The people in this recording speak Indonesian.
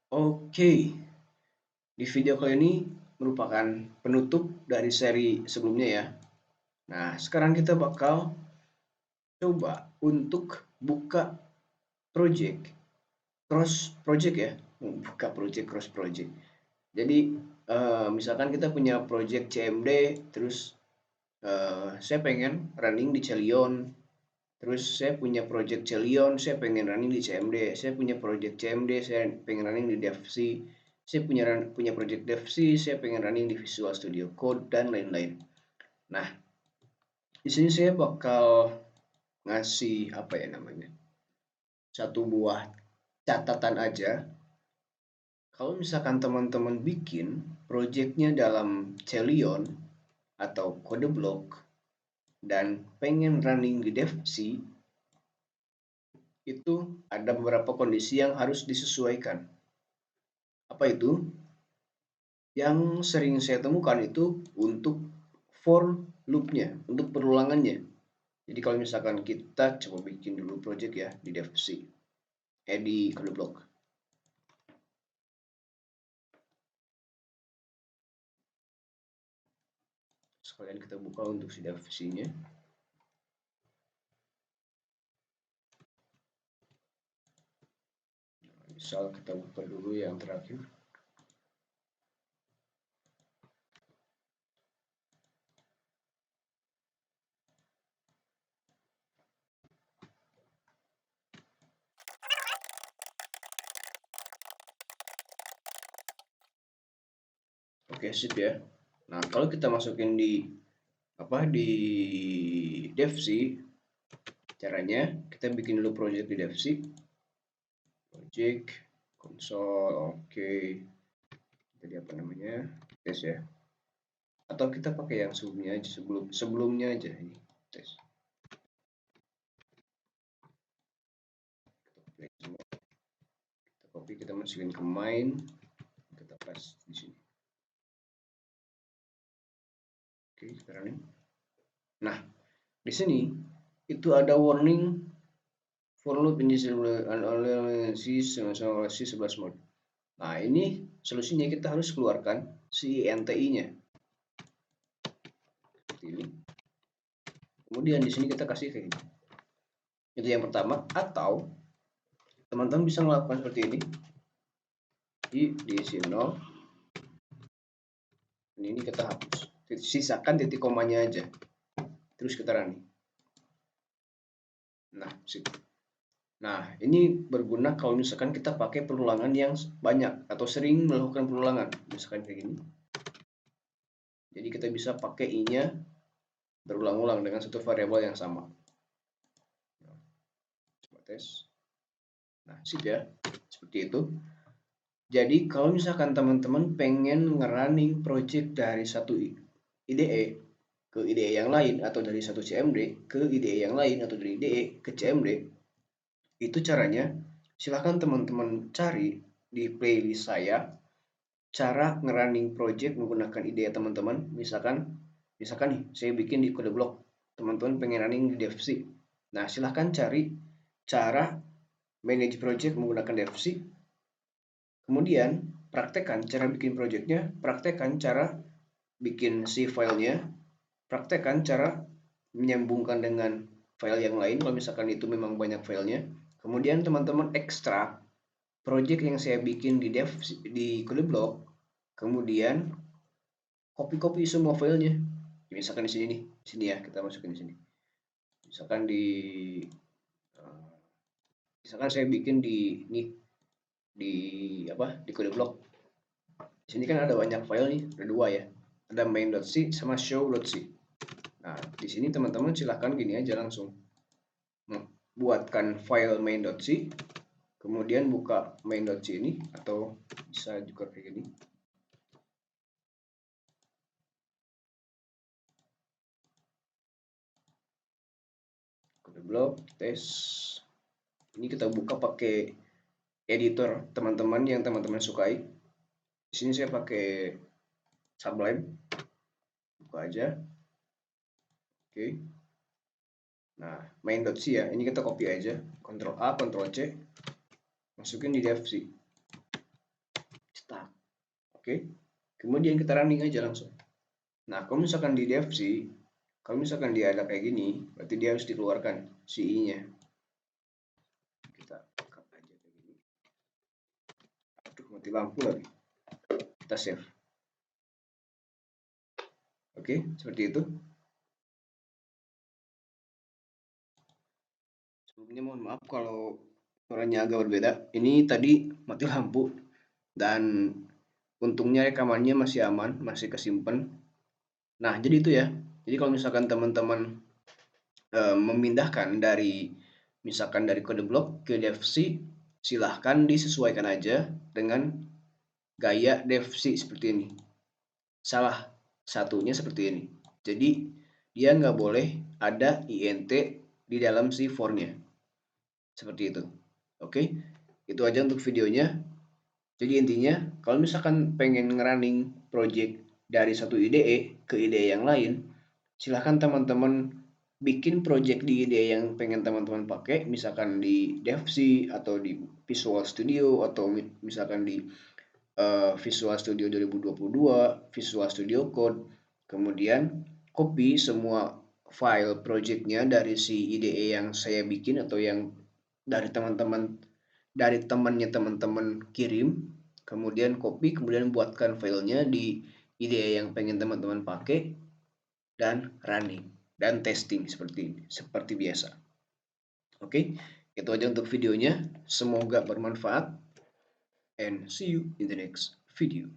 Oke, di video kali ini merupakan penutup dari seri sebelumnya ya. Nah, sekarang kita bakal coba untuk buka project, cross project ya. Buka project, cross project. Jadi, misalkan kita punya project CMD, terus saya pengen running di Celion, terus saya punya project Celion, saya pengen running di CMD, saya punya project CMD, saya pengen running di DevC, saya punya project DevC, saya pengen running di Visual Studio Code dan lain-lain. Nah, di sini saya bakal ngasih apa ya namanya? Satu buah catatan aja. Kalau misalkan teman-teman bikin projectnya dalam Celion atau kode block dan pengen running di DevC, itu ada beberapa kondisi yang harus disesuaikan. Apa itu? Yang sering saya temukan itu untuk for loop-nya, untuk perulangannya. Jadi kalau misalkan kita coba bikin dulu project ya di DevC, di kode block. Sekalian kita buka untuk si DevC-nya. Misal kita buka dulu yang terakhir. Oke, sip ya. Nah, kalau kita masukin di DevC, caranya kita bikin dulu project di DevC. Project console, oke. Jadi apa namanya? Tes ya. Atau kita pakai yang sebelumnya aja, sebelumnya aja ini tes. Kita copy, kita masukin ke main, kita paste di sini. Oke, sekarang ini. Nah, di sini itu ada warning for loop si 11 mode. Nah, ini solusinya kita harus keluarkan si NTI-nya. Seperti ini. Kemudian di sini kita kasih kayak ini. Itu yang pertama, atau teman-teman bisa melakukan seperti ini. Diisi 0. Ini kita hapus. Sisakan titik komanya aja. Terus kita running. Nah, situ. Nah, ini berguna kalau misalkan kita pakai perulangan yang banyak atau sering melakukan perulangan. Misalkan kayak gini. Jadi kita bisa pakai i-nya berulang-ulang dengan satu variabel yang sama. Coba tes. Nah, sip ya. Seperti itu. Jadi kalau misalkan teman-teman pengen ngerunning project dari satu IDE ke IDE yang lain, atau dari satu CMD ke IDE yang lain, atau dari IDE ke CMD, itu caranya silahkan teman-teman cari di playlist saya cara ngerunning project menggunakan IDE teman-teman. Misalkan nih saya bikin di kode block, teman-teman pengen running di DevC. Nah, silahkan cari cara manage project menggunakan DevC. Kemudian praktekkan cara bikin projectnya, praktekkan cara bikin si filenya, praktekkan cara menyambungkan dengan file yang lain kalau misalkan itu memang banyak filenya. Kemudian teman-teman ekstrak project yang saya bikin di kode block, kemudian copy semua filenya. Misalkan di sini nih, sini ya, kita masukin di sini. Misalkan misalkan saya bikin di kode block. Di sini kan ada banyak file nih, ada dua ya. Ada main.c sama show.c. Nah, di sini teman-teman silahkan gini aja langsung. Buatkan file main.c, kemudian buka main.c ini, atau bisa juga kayak gini. Kode block, tes. Ini kita buka pakai editor teman-teman yang teman-teman sukai. Di sini saya pakai Sublime. Buka aja. Oke. Nah, main.c ya. Ini kita copy aja. Ctrl A, Ctrl C. Masukin di DevC. Oke, kemudian kita running aja langsung. Nah, kalau misalkan di dev sih, kalau misalkan dia ada kayak gini, berarti dia harus dikeluarkan CI-nya. Kita buka aja kayak gini. Aduh, mati lampu lagi. Kita save. Oke, seperti itu. Sebelumnya mohon maaf kalau suaranya agak berbeda. Ini tadi mati lampu dan untungnya rekamannya masih aman, masih kesimpan. Nah, jadi itu ya. Jadi kalau misalkan teman-teman memindahkan dari misalkan dari kode blok ke devc, silahkan disesuaikan aja dengan gaya devc seperti ini. Salah satunya seperti ini. Jadi dia nggak boleh ada int di dalam si for-nya. Seperti itu. Oke, itu aja untuk videonya. Jadi intinya, kalau misalkan pengen ngerunning project dari satu IDE ke IDE yang lain, silahkan teman-teman bikin project di IDE yang pengen teman-teman pakai, misalkan di DevC atau di Visual Studio atau misalkan di Visual Studio 2022, Visual Studio Code, kemudian copy semua file projectnya dari si IDE yang saya bikin atau yang dari teman-teman dari temannya teman-teman kirim, kemudian copy, kemudian buatkan filenya di IDE yang pengen teman-teman pakai dan running dan testing seperti biasa. Oke, itu aja untuk videonya. Semoga bermanfaat and see you in the next video.